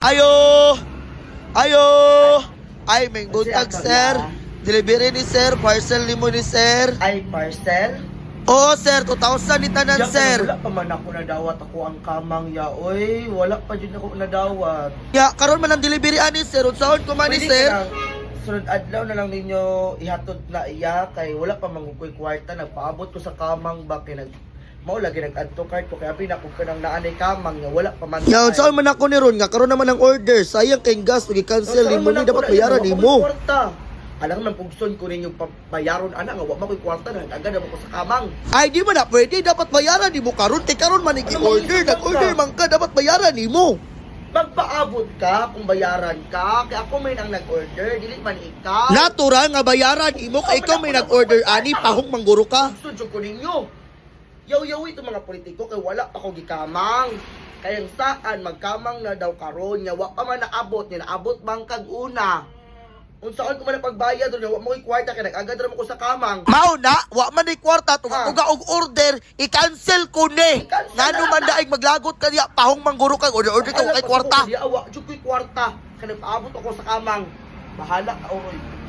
Ayo! Ayo! Ay, may buntag, sir. Delivery ni sir, parcel ni mo ni sir. Ay, parcel? Oo, sir, 2,000 ni tanan, sir. Wala pa man ako nadawat ako ang kamang ya. Oy, wala pa din ako nadawat. Ya, karon man ang delivery ani, sir. Unsaon ko man ni, Pwede sir? ka lang, sunod adlaw na lang ninyo ihatod na iya kay wala pa mangukoy kwarta. Nagpaabot ko sa kamang ba kay mao lagi nag-add to cart ko kaya pinakog ka ng naanay kamang nga wala pa man. Ya, unsaon man ako ni ron nga karon naman ang order. Sayang kay gas, gi-cancel ni mo ni dapat bayaran ni mo. Alam nang pugson ko ninyo bayaron ana nga wa makoy kwarta na agad ako sa kamang. Ay, di man na pwede. Dapat bayaran ni mo karon. Kay karon man i-order. Nag-order man ka. Dapat bayaran ni mo. Magpaabot ka kung bayaran ka kay ako may nang nag-order dili man ikaw. Natural nga bayaran ni mo. Kay ikaw may nag-order ani. Pahong mangguro ka. Sudyo ko ninyo. Yaw-yaw ito mga politiko kay wala pa ko gikamang. Kayang saan magkamang na daw karon nga wa pa man naabot ni naabot bang kag una. Unsaon ko man ang pagbayad ron wa mo koy kwarta kay nag-agad ra mo ko sa kamang. Mao na, wa man ni kwarta tug ako og order, i-cancel ko ni. I-cancel Ngano na. man daig maglagot ka diya, pahong mangguro ka order ka kay kwarta. Di awa jud koy kwarta kay nagpaabot ako sa kamang. Bahala ka oroy.